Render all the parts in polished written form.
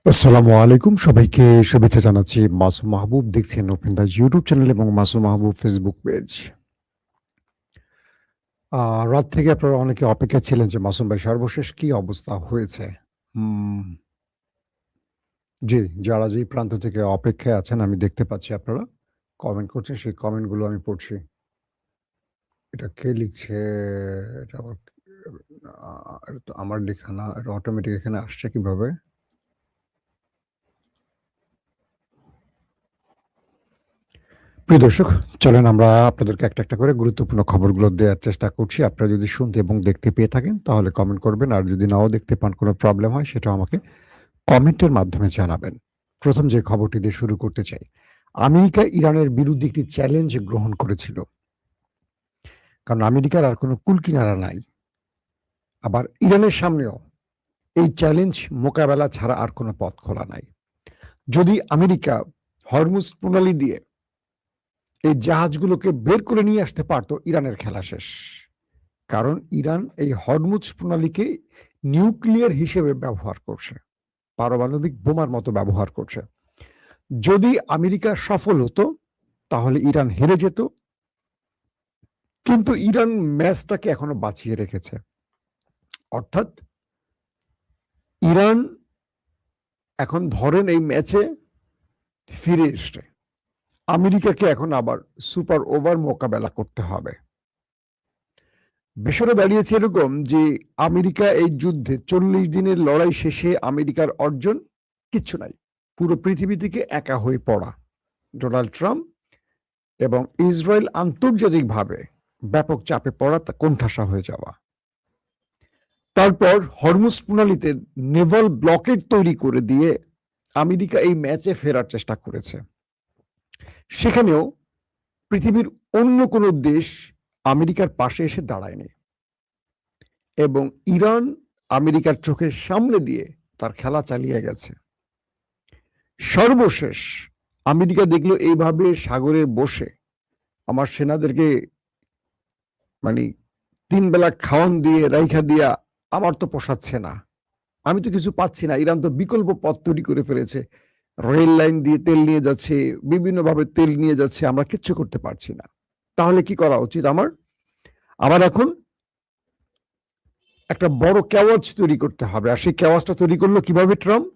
আসসালামু আলাইকুম, সবাইকে শুভেচ্ছা জানাচ্ছি। মাসুম মাহবুব দেখছেন ওপেন দ্য ইউটিউব চ্যানেল এবং মাসুম মাহবুব ফেসবুক পেজ। রাত থেকে আপনারা অনেকে অপেক্ষায় ছিলেন যে মাসুম ভাই সর্বশেষ কি অবস্থা হয়েছে। হুম, জি, যারা যেই প্রান্ত থেকে অপেক্ষায় আছেন আমি দেখতে পাচ্ছি আপনারা কমেন্ট করছেন, সেই কমেন্টগুলো আমি পড়ছি। এটা কে লিখছে? এটা আবার এটা তো আমার লেখা না, এটা অটোমেটিক এখানে আসছে কিভাবে? প্রিয় দর্শক, চলেন আমরা আপনাদেরকে একটা, একটা করে গুরুত্বপূর্ণ খবরগুলো দেওয়ার চেষ্টা করছি। আপনারা যদি শুনতে এবং দেখতে পেয়ে থাকেন তাহলে কমেন্ট করবেন। আর যদি নাও দেখতে পান, কোনো প্রবলেম হয় সেটাও আমাকে কমেন্টের মাধ্যমে জানাবেন। ১ম যে খবরটি দিয়ে শুরু করতে চাই। আমেরিকা ইরানের বিরুদ্ধে একটি চ্যালেঞ্জ গ্রহণ করেছিল। কারণ আমেরিকার আর কোনো কুলকিনারা নাই। আবার ইরানের সামনেও এই চ্যালেঞ্জ মোকাবেলা ছাড়া আর কোনো পথ খোলা নাই। যদি আমেরিকা হরমুজ প্রণালী দিয়ে এই জাহাজগুলোকে বের করে নিয়ে আসতে পারত, ইরানের খেলা শেষ। কারণ ইরান এই হরমুজ প্রণালীকে নিউক্লিয়ার হিসেবে ব্যবহার করছে, পারমাণবিক বোমার মতো ব্যবহার করছে। যদি আমেরিকা সফল হতো তাহলে ইরান হেরে যেত, কিন্তু ইরান ম্যাচটাকে এখনো বাঁচিয়ে রেখেছে। অর্থাৎ ইরান এখন ধরেন এই ম্যাচে ফিরে এসছে, আমেরিকাকে এখন আবার সুপার ওভার মোকাবেলা করতে হবে। বিষয়টা দাঁড়িয়েছে এরকম যে আমেরিকা এই যুদ্ধে ৪০ দিনের লড়াই শেষে আমেরিকার অর্জন কিচ্ছু নাই, পুরো পৃথিবী থেকে একা হয়ে পড়া। ডোনাল্ড ট্রাম্প এবং ইসরায়েল আন্তর্জাতিকভাবে ব্যাপক চাপে পড়া, তা কোণঠাসা হয়ে যাওয়া। তারপর হরমুজ প্রণালীতে নেভাল ব্লকেট তৈরি করে দিয়ে আমেরিকা এই ম্যাচে ফেরার চেষ্টা করেছে। সেখানেও পৃথিবীর অন্য কোনো দেশ আমেরিকার পাশে এসে দাঁড়ায়নি এবং ইরান আমেরিকার চোখের সামনে দিয়ে তার খেলা চালিয়ে গেছে। সর্বশেষ আমেরিকা দেখলো এইভাবে সাগরে বসে আমার সেনাদেরকে মানে ৩ বেলা খাওয়ান দিয়ে রাইখা দিয়া আমার তো পোষাচ্ছে না, আমি তো কিছু পাচ্ছি না। ইরান তো বিকল্প পথ তৈরি করে ফেলেছে, রেল লাইন দিয়ে তেল নিয়ে যাচ্ছে, বিভিন্নভাবে তেল নিয়ে যাচ্ছে, আমরা কিচ্ছু করতে পারছি না। তাহলে কি করা উচিত আমার? আমার এখন একটা বড় কেওয়াজ তৈরি করতে হবে। আর সেই কেওয়াজটা তৈরি করলো কিভাবে ট্রাম্প?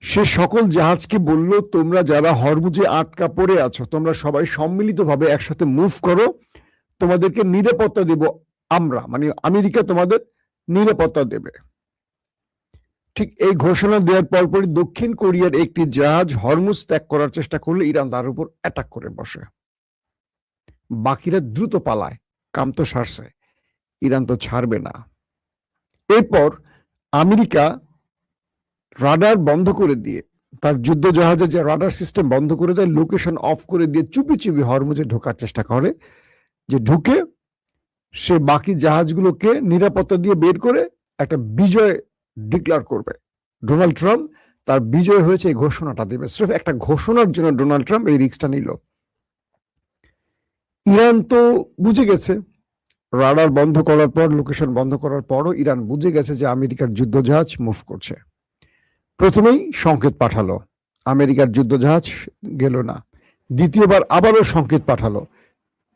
সে সকল জাহাজকে বলল, তোমরা যারা হরমুজে আটকা পড়ে আছো তোমরা সবাই সম্মিলিতভাবে একসাথে মুভ করো, তোমাদেরকে নিরাপত্তা দেব আমরা, মানে আমেরিকা তোমাদের নিরাপত্তা দেবে। ঠিক এই ঘোষণা দেওয়ার পরপরই দক্ষিণ কোরিয়ার একটি জাহাজ হরমুজ ত্যাগ করার চেষ্টা করলে ইরান তার উপর অ্যাটাক করে বসে। বাকিরা দ্রুত পালায়, কাম তো সারছে, ইরান তো ছাড়বে না। এরপর আমেরিকা রাডার বন্ধ করে দিয়ে, তার যুদ্ধ জাহাজের যে রাডার সিস্টেম বন্ধ করে দেয়, লোকেশন অফ করে দিয়ে চুপি চুপি হরমুজে ঢোকার চেষ্টা করে, যে ঢুকে সে বাকি জাহাজগুলোকে নিরাপত্তা দিয়ে বের করে একটা বিজয় ডিক্লেয়ার করবে। ডোনাল্ড ট্রাম্প তার বিজয় হয়েছে এই ঘোষণাটা দেবে। সির্ফ একটা ঘোষণার জন্য ডোনাল্ড ট্রাম্প এই রিস্কটা নিল। ইরান তো বুঝে গেছে, রাডার বন্ধ করার পর, লোকেশন বন্ধ করার পরও ইরান বুঝে গেছে যে আমেরিকার যুদ্ধজাহাজ মুভ করছে। প্রথমেই সংকেত পাঠালো, আমেরিকার যুদ্ধজাহাজ গেল না। দ্বিতীয়বার আবারও সংকেত পাঠালো।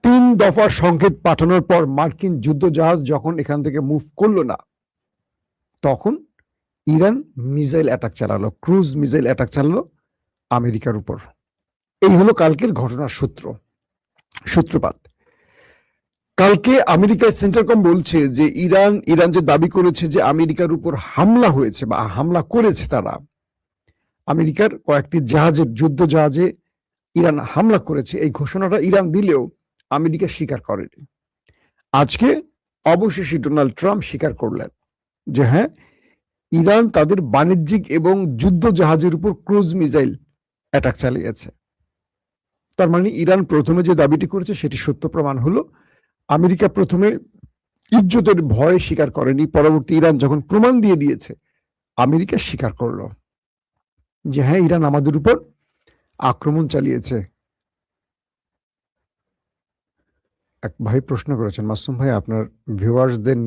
৩ দফার সংকেত পাঠানোর পর মার্কিন যুদ্ধজাহাজ যখন এখান থেকে মুভ করলো না, তখন ইরান মিসাইল অ্যাটাক চালালো, ক্রুজ মিসাইল অ্যাটাক চালালো আমেরিকার উপর। এই হলো কালকের ঘটনার সূত্রপাত। কালকে আমেরিকার সেন্টারকম বলছে যে ইরান যে দাবি করেছে যে আমেরিকার উপর হামলা হয়েছে বা হামলা করেছে, তারা আমেরিকার কয়েকটি জাহাজের, যুদ্ধ জাহাজে ইরান হামলা করেছে, এই ঘোষণাটা ইরান দিলেও আমেরিকা স্বীকার করেনি। আজকে অবশেষে ডোনাল্ড ট্রাম্প স্বীকার করলেন যে হ্যাঁ, ইরান তাদের বাণিজ্যিক এবং যুদ্ধ জাহাজের উপর ক্রুজ মিসাইল অ্যাটাক চালিয়েছে। তার মানে ইরান প্রথমে যে দাবিটি করেছে সেটি সত্য প্রমাণ হলো। আমেরিকা প্রথমে ইজ্জতের ভয়ে স্বীকার করেনি, পরবর্তী ইরান যখন প্রমাণ দিয়ে দিয়েছে, আমেরিকা স্বীকার করলো যে হ্যাঁ, ইরান আমাদের উপর আক্রমণ চালিয়েছে। এক ভাই প্রশ্ন করেছেন, মাসুম ভাই আপনার ভিউয়ার্সদের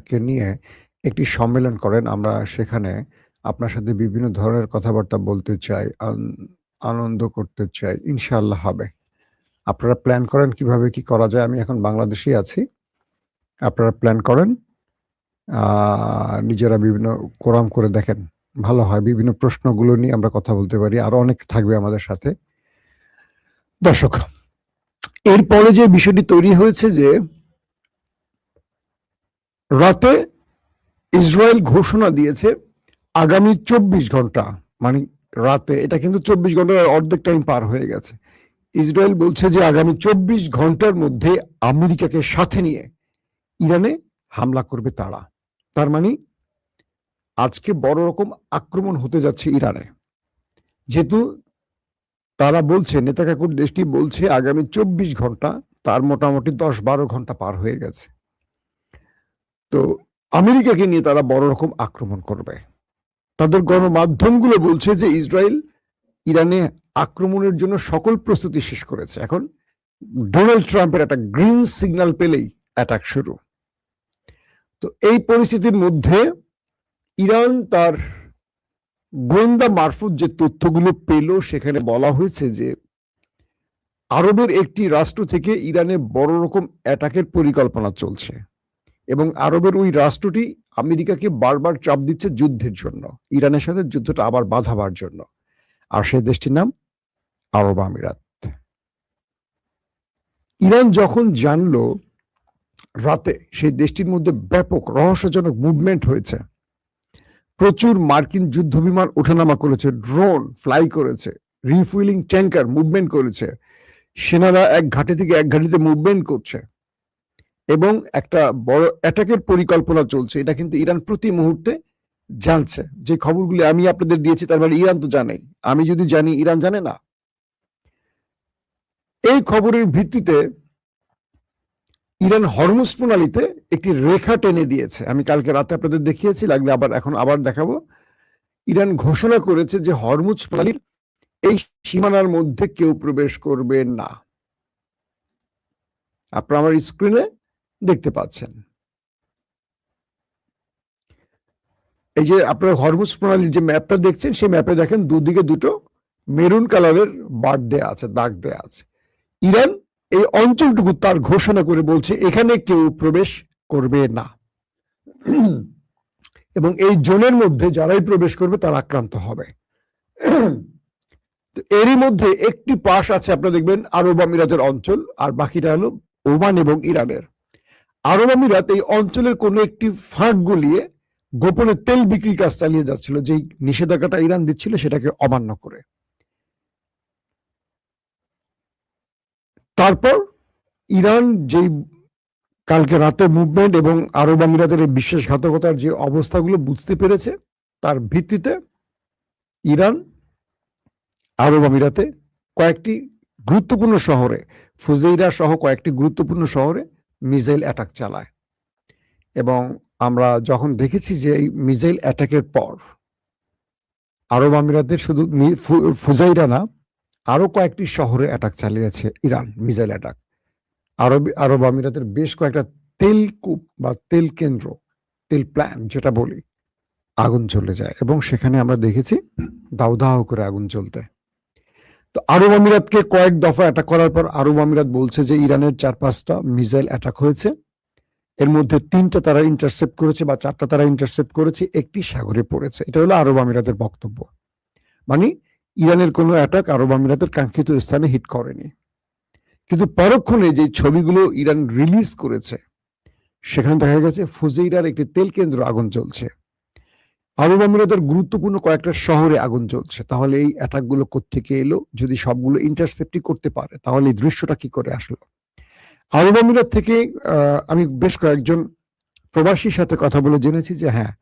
কে নিয়ে একটি সম্মেলন করেন, আমরা সেখানে আপনার সাথে বিভিন্ন ধরনের কথাবার্তা বলতে চাই, আনন্দ করতে চাই। ইনশাআল্লাহ হবে। আপনারা প্ল্যান করেন কিভাবে কি করা যায়। আমি এখন বাংলাদেশেই আছি। আপনারা প্ল্যান করেন। নিজেরা বিভিন্ন কোরাম করে দেখেন। ভালো হয়। বিভিন্ন প্রশ্নগুলো নিয়ে আমরা কথা বলতে পারি। আরো অনেক থাকবে আমাদের সাথে। দর্শক, এরপরে যে বিষয়টি তৈরি হয়েছে যে রাতে ইসরায়েল ঘোষণা দিয়েছে আগামী 24 ঘন্টা, মানে রাতে, এটা কিন্তু 24 ঘন্টার অর্ধেক টাইম পার হয়ে গেছে। ইসরায়েল বলছে যে আগামী 24 ঘন্টার মধ্যে আমেরিকাকে সাথে নিয়ে ইরানে হামলা করবে তারা। তার মানে আজকে বড় রকম আক্রমণ হতে যাচ্ছে ইরানে। যেহেতু তারা বলছে, নেতাকাকুর দেশটি বলছে আগামী 24 ঘন্টা, তার মোটামুটি 10-12 ঘন্টা পার হয়ে গেছে। তো আমেরিকাকে নিয়ে তারা বড় রকম আক্রমণ করবে। তাদের গণমাধ্যমগুলো বলছে যে ইসরায়েল ইরানে আক্রমণের জন্য সকল প্রস্তুতি শেষ করেছে। এখন ডোনাল্ড ট্রাম্পের একটা গ্রিন সিগন্যাল পেলেই অ্যাটাক শুরু। তো এই পরিস্থিতির মধ্যে ইরান তার গোয়েন্দা মারফত যে তথ্যগুলো পেল, সেখানে বলা হয়েছে যে আরবের একটি রাষ্ট্র থেকে ইরানে বড় রকম অ্যাটাকের পরিকল্পনা চলছে এবং আরবের ওই রাষ্ট্রটি আমেরিকাকে বারবার চাপ দিচ্ছে যুদ্ধের জন্য, ইরানের সাথে যুদ্ধটা আবার বাঁধাবার জন্য। আর সেই দেশটির নাম আরব আমিরাত। ইরান যখন জানলো রাতে সেই দেশটির মধ্যে ব্যাপক রহস্যজনক মুভমেন্ট হয়েছে, প্রচুর মার্কিন যুদ্ধ বিমান ওঠানামা করেছে, ড্রোন ফ্লাই করেছে, রিফুয়েলিং ট্যাঙ্কার মুভমেন্ট করেছে, সেনারা এক ঘাঁটি থেকে এক ঘাঁটিতে মুভমেন্ট করছে এবং একটা বড় অ্যাটাকের পরিকল্পনা চলছে, এটা কিন্তু ইরান প্রতি মুহূর্তে জানছে। যে খবরগুলি আমি আপনাদের দিয়েছি তার মানে ইরান তো জানে। আমি যদি জানি, ইরান জানে না। এই খবরের ভিত্তিতে ইরান হরমুজ প্রণালীতে একটি রেখা টেনে দিয়েছে। আমি কালকে রাতে আপনাদের দেখিয়েছি, লাগলে এখন আবার দেখাবো। ইরান ঘোষণা করেছে যে হরমুজ প্রণালীর এই সীমানার মধ্যে কেউ প্রবেশ করবে না। আপনারা আমার স্ক্রিনে দেখতে পাচ্ছেন। এই যে আপনার হরমুজ প্রণালীর যে ম্যাপটা দেখছেন, সেই ম্যাপে দেখেন দুদিকে দুটো মেরুন কালারের বার দেয়া আছে, দাগ দেয়া আছে। ইরান এই অঞ্চলটুকু তার ঘোষণা করে বলছে এখানে কেউ প্রবেশ করবে না এবং এই জোনের মধ্যে যারাই প্রবেশ করবে তারা আক্রান্ত হবে। এরই মধ্যে একটি পাশ আছে, আপনারা দেখবেন আরব আমিরাতের অঞ্চল, আর বাকিটা হলো ওমান এবং ইরানের। আরব আমিরাত এই অঞ্চলের কোনো একটি ফাঁক গলিয়ে গোপনে তেল বিক্রির কাজ চালিয়ে যাচ্ছিল, যেই নিষেধাজ্ঞাটা ইরান দিচ্ছিল সেটাকে অমান্য করে। তারপর ইরান যেই কালকে রাতে মুভমেন্ট এবং আরব আমিরাতের বিশ্বাসঘাতকতার যে অবস্থাগুলো বুঝতে পেরেছে, তার ভিত্তিতে ইরান আরব আমিরাতে কয়েকটি গুরুত্বপূর্ণ শহরে, ফুজেইরা সহ কয়েকটি গুরুত্বপূর্ণ শহরে মিসাইল অ্যাটাক চালায়। এবং আমরা যখন দেখেছি যে এই মিসাইল অ্যাটাকের পর আরব আমিরাতের শুধু ফুজাইরা না, আরো কয়েকটি শহরে অ্যাটাক চালিয়েছে ইরান, মিসাইল অ্যাটাক। আরব আমিরাতের বেশ কয়েকটা তেল কূপ বা তেল কেন্দ্র, তেল প্ল্যান্ট যেটা বলি, আগুন জ্বলে যায় এবং সেখানে আমরা দেখেছি দাউ দাউ করে আগুন জ্বলতে। তো আরব আমিরাতকে কয়েক দফা অ্যাটাক করার পর আরব আমিরাত বলছে যে ইরানের 4-5টা মিসাইল অ্যাটাক হয়েছে, এর মধ্যে 3টা তারা ইন্টারসেপ্ট করেছে বা 4টা তারা ইন্টারসেপ্ট করেছে, একটি সাগরে পড়েছে। এটা হলো আরব আমিরাতের বক্তব্য। মানে ইরানের কোনো অ্যাটাক আরব আমিরাতের কাঙ্ক্ষিত স্থানে হিট করেনি। কিন্তু পরক্ষণে যে ছবিগুলো ইরান রিলিজ করেছে, সেখানে দেখা গেছে ফুজেইরার একটি তেল কেন্দ্র আগুন জ্বলছে, আরব আমিরাতের গুরুত্বপূর্ণ কয়েকটা শহরে আগুন জ্বলছে। তাহলে এই অ্যাটাকগুলো কোত্থেকে এলো? যদি সবগুলো ইন্টারসেপ্টই করতে পারে তাহলে এই দৃশ্যটা কি করে আসলো? আরব আমিরাত থেকে আমি বেশ কয়েকজন প্রবাসীর সাথে কথা বলে জেনেছি যে হ্যাঁ,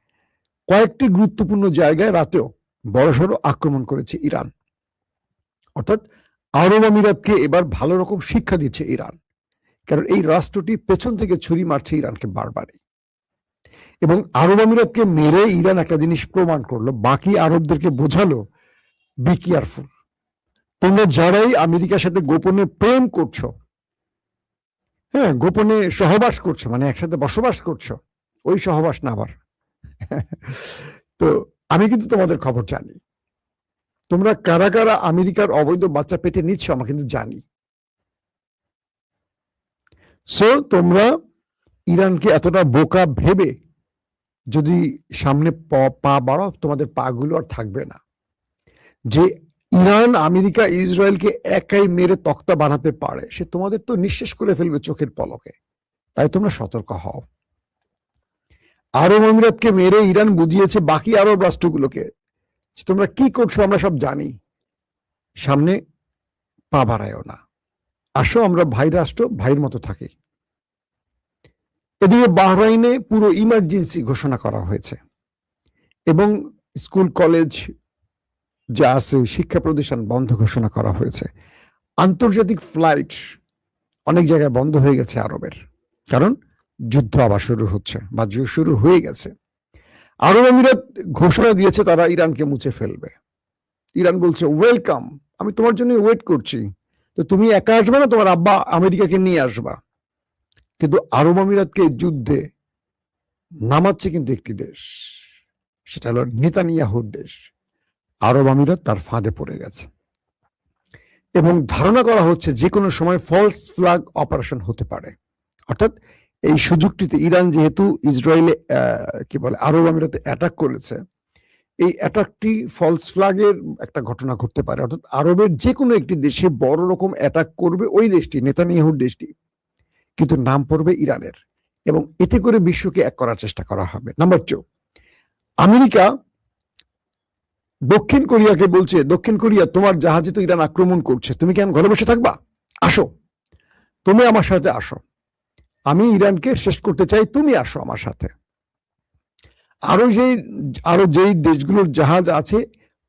কয়েকটি গুরুত্বপূর্ণ জায়গায় রাতেও বড়সড় আক্রমণ করেছে ইরান। অর্থাৎ আরব আমিরাতকে এবার ভালো রকম শিক্ষা দিচ্ছে ইরান, কারণ এই রাষ্ট্রটি পেছন থেকে ছুরি মারছে ইরানকে বারবারই। এবং আরব আমিরাতকে মেরে ইরান একটা জিনিস প্রমাণ করলো, বাকি আরবদেরকে বোঝালো বি কেয়ারফুল, তোমরা যারাই আমেরিকার সাথে গোপনে প্রেম করছো, হ্যাঁ, গোপনে সহবাস করছো, মানে একসাথে বসবাস করছো, ওই সহবাস না আবার তো আমি কিন্তু তোমাদের খবর জানি, তোমরা কারা কারা আমেরিকার অবৈধ বাচ্চা পেটে নিচ্ছ আমরা কিন্তু জানি। সো তোমরা ইরানকে এতটা বোকা ভেবে যদি সামনে পা বাড়াও, তোমাদের পা গুলো আর থাকবে না। যে ইরান আমেরিকা ইসরায়েলকে একাই মেরে তক্তা বানাতে পারে, সে তোমাদের তো নিঃশেষ করে ফেলবে চোখের পলকে। তাই তোমরা সতর্ক হও। আরব আমিরাতকে মেরে ইরান বুঝিয়েছে বাকি আরব রাষ্ট্রগুলোকে তোমরা কি করছো আমরা সব জানি, সামনে পা বাড়ায়ও না। আসো আমরা ভাই রাষ্ট্র, ভাইয়ের মতো থাকি। এদিকে বাহরাইনে পুরো ইমার্জেন্সি ঘোষণা করা হয়েছে এবং স্কুল কলেজ যা আছে শিক্ষা প্রতিষ্ঠান বন্ধ ঘোষণা করা হয়েছে। আন্তর্জাতিক ফ্লাইট অনেক জায়গায় বন্ধ হয়ে গেছে আরবের, কারণ যুদ্ধ আবার শুরু হচ্ছে বা শুরু হয়ে গেছে। আরব আমিরাত ঘোষণা দিয়েছে তারা ইরানকে মুছে ফেলবে। ইরান বলছে ওয়েলকাম, আমি তোমার জন্য ওয়েট করছি, তো তুমি একা আসবে না, তোমার আব্বা আমেরিকাকে নিয়ে আসবা। কিন্তু আরব আমিরাতকে যুদ্ধে নামাচ্ছে কিন্তু একটি দেশ, সেটা হলো নেতানিয়াহুর দেশ। আরব আমিরাত তার ফাঁদে পড়ে গেছে এবং ধারণা করা হচ্ছে যে কোনো সময় ফলস ফ্ল্যাগ অপারেশন হতে পারে। অর্থাৎ এই সুযোগটিতে ইরান যেহেতু ইসরায়েলে কি বলে আরব আমিরাতে অ্যাটাক করেছে, এই অ্যাটাকটি ফলস ফ্ল্যাগের একটা ঘটনা ঘটতে পারে। অর্থাৎ আরবের যে কোনো একটি দেশে বড় রকম অ্যাটাক করবে ওই দেশটি, নেতানিয়াহুর দেশটি, কিন্তু নাম পড়বে ইরানের, এবং এতে করে বিশ্বকে এক করার চেষ্টা করা হবে। নাম্বার 2, আমেরিকা দক্ষিণ কোরিয়াকে বলছে, দক্ষিণ কোরিয়া তোমার জাহাজে তো ইরান আক্রমণ করছে, তুমি কেন ঘরে বসে থাকবা? আসো, তুমি আমার সাথে আসো, আমি ইরানকে শেষ করতে চাই, তুমি আসো আমার সাথে। আরো যেই দেশগুলোর জাহাজ আছে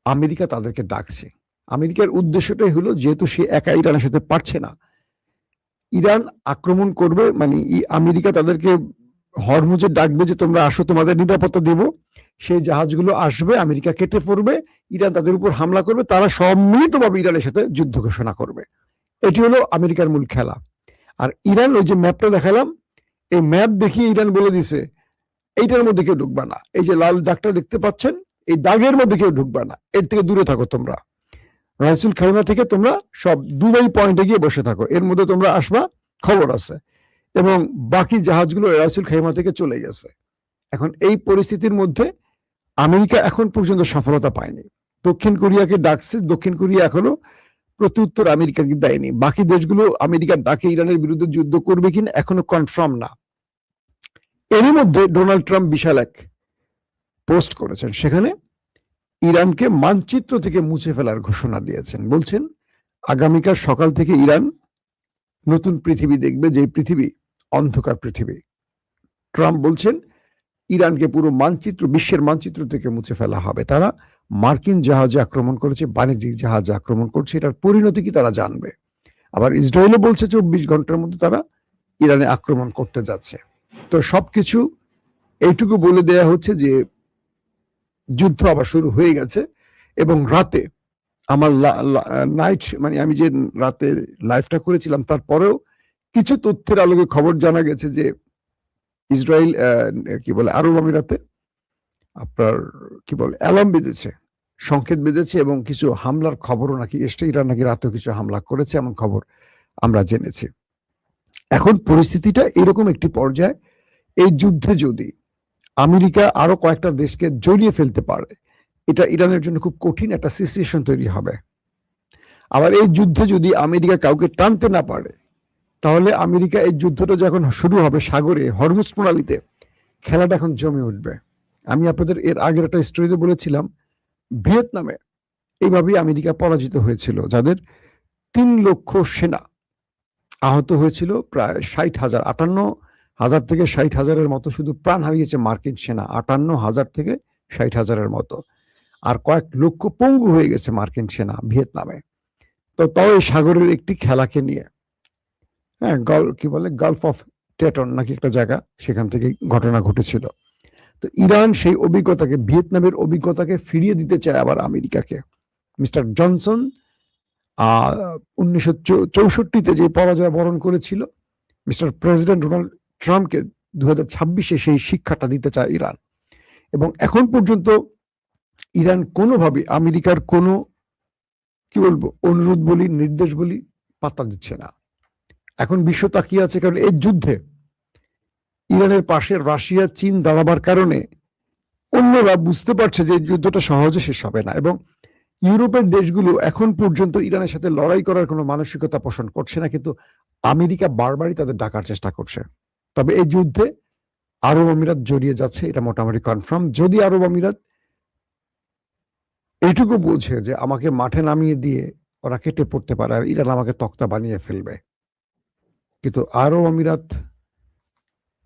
আমেরিকা তাদেরকে ডাকছে। আমেরিকার উদ্দেশ্যটাই হলো যেহেতু সে একা ইরানের সাথে পারছে না, ইরান আক্রমণ করবে, মানে আমেরিকা তাদেরকে হরমুজে ডাকবে যে তোমরা আসো, তোমাদের নিরাপত্তা দেব। সেই জাহাজগুলো আসবে, আমেরিকা কেটে পড়বে, ইরান তাদের উপর হামলা করবে, তারা সম্মিলিতভাবে ইরানের সাথে যুদ্ধ ঘোষণা করবে। এটি হলো আমেরিকার মূল খেলা। আর ইরান ওই যে ম্যাপটা দেখালাম, এই ম্যাপ দেখিয়ে ইরান বলে দিছে এইটার মধ্যে কেউ ঢুকবা না, এই যে লাল দাগটা দেখতে পাচ্ছেন এই দাগের মধ্যে কেউ ঢুকবা না, এর থেকে দূরে থাকো তোমরা। রাইসুল খাইমা থেকে তোমরা সব দুবাই পয়েন্টে গিয়ে বসে থাকো, এর মধ্যে তোমরা আসবা, খবর আছে। এবং বাকি জাহাজগুলো রাইসুল খাইমা থেকে চলে গেছে। এখন এই পরিস্থিতির মধ্যে আমেরিকা এখন পর্যন্ত সফলতা পায়নি। দক্ষিণ কোরিয়াকে ডাকছে, দক্ষিণ কোরিয়া এখনো প্রত্যুত্তর আমেরিকাকে দেয়নি। বাকি দেশগুলো আমেরিকার ডাকে ইরানের বিরুদ্ধে যুদ্ধ করবে কিনা এখনো কনফার্ম না। এরই মধ্যে ডোনাল্ড ট্রাম্প বিশাল এক পোস্ট করেছেন, সেখানে ইরানকে মানচিত্র থেকে মুছে ফেলার ঘোষণা দিয়েছেন। বলছেন আগামীকাল সকাল থেকে ইরান নতুন পৃথিবী দেখবে, যে পৃথিবী অন্ধকার পৃথিবী। ট্রাম্প বলছেন ইরানকে পুরো মানচিত্র, বিশ্বের মানচিত্র থেকে মুছে ফেলা হবে। তারা মার্কিন জাহাজে আক্রমণ করেছে, বাণিজ্যিক জাহাজে আক্রমণ করছে, এটার পরিণতি কি তারা জানবে। আবার ইসরায়েলও বলছে 24 ঘন্টার মধ্যে তারা ইরানে আক্রমণ করতে যাচ্ছে। তো সবকিছু এইটুকু বলে দেয়া হচ্ছে যে যুদ্ধ আবার শুরু হয়ে গেছে। এবং রাতে আমার নাইট, মানে আমি যে রাতে লাইভটা করেছিলাম তারপরেও কিছু তথ্যের আলোকে খবর জানা গেছে যে ইসরায়েল কি বলে আরব আমিরাতে আপনার কি বলে অ্যালার্ম বেজেছে, সংকেত বেজেছে, এবং কিছু হামলার খবরও নাকি এসছে। ইরান নাকি রাতেও কিছু হামলা করেছে এমন খবর আমরা জেনেছি। এখন পরিস্থিতিটা এরকম একটি পর্যায়ে, এই যুদ্ধে যদি আমেরিকা আরো কয়েকটা দেশকে জড়িয়ে ফেলতে পারে, এটা ইরানের জন্য খুব কঠিন একটা সিচুয়েশন তৈরি হবে। আবার এই যুদ্ধে যদি আমেরিকা কাউকে টানতে না পারে, তাহলে আমেরিকা এই যুদ্ধটা যখন শুরু হবে সাগরে হরমুজ প্রণালীতে, খেলাটা এখন জমে উঠবে। আমি আপনাদের এর আগের একটা স্টোরিতে বলেছিলাম ভিয়েতনামে এইভাবেই আমেরিকা পরাজিত হয়েছিল, যাদের 3 লক্ষ সেনা আহত হয়েছিল, প্রায় 60,000, 58,000 থেকে 60,000-এর মতো শুধু প্রাণ হারিয়েছে মার্কিন সেনা, 58,000 থেকে 60,000-এর মতো, আর কয়েক লক্ষ পঙ্গু হয়ে গেছে মার্কিন সেনা ভিয়েতনামে। তো তাও এই সাগরের একটি খেলাকে নিয়ে, হ্যাঁ কি বলে গালফ অফ টেটন নাকি একটা জায়গা, সেখান থেকে ঘটনা ঘটেছিল। তো ইরান সেই অভিজ্ঞতাকে, ভিয়েতনামের অভিজ্ঞতাকে ফিরিয়ে দিতে চায় আবার আমেরিকাকে। মিস্টার জনসন 1964-তে যে পরাজয় বরণ করেছিল, মিস্টার প্রেসিডেন্ট ডোনাল্ড ট্রাম্পকে 2026-এ সেই শিক্ষাটা দিতে চায় ইরান। এবং এখন পর্যন্ত ইরান কোনোভাবে আমেরিকার কোনো কি বলবো অনুরোধ বলি নির্দেশ বলি পাত্তা দিচ্ছে না। এখন বিশ্ব তাকিয়ে আছে, কারণ এই যুদ্ধে ইরানের পাশে রাশিয়া চীন দাঁড়াবার কারণে অন্যরা বুঝতে পারছে যে এই যুদ্ধটা সহজে শেষ হবে না, এবং ইউরোপের দেশগুলো এখন পর্যন্ত ইরানের সাথে লড়াই করার কোনো মানসিকতা পোষণ করছে না, কিন্তু আমেরিকা বারবারই তাদের ডাকার চেষ্টা করছে। তবে এই যুদ্ধে আরব আমিরাত জড়িয়ে যাচ্ছে, এটা মোটামুটি কনফার্ম। যদি আরব আমিরাত এইটুকু বুঝে যে আমাকে মাঠে নামিয়ে দিয়ে ওরা কেটে পড়তে পারে আর ইরান আমাকে তক্তা বানিয়ে ফেলবে, কিন্তু আরব আমিরাত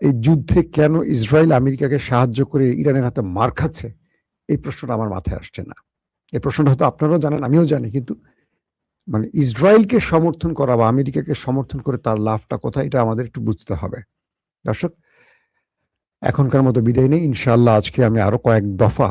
এই যুদ্ধে কেন ইসরায়েল আমেরিকাকে সাহায্য করে ইরানের হাতে মার খাচ্ছে, এই প্রশ্নটা আমার মাথায় আসছে না। এই প্রশ্নটা হয়তো আপনারাও জানেন, আমিও জানি, কিন্তু মানে ইসরায়েলকে সমর্থন করা বা আমেরিকাকে সমর্থন করে তার লাভটা কোথায়, এটা আমাদের একটু বুঝতে হবে। দর্শক, এখনকার মতো বিদায় নেই, ইনশাআল্লাহ আজকে আমি আরো কয়েক দফা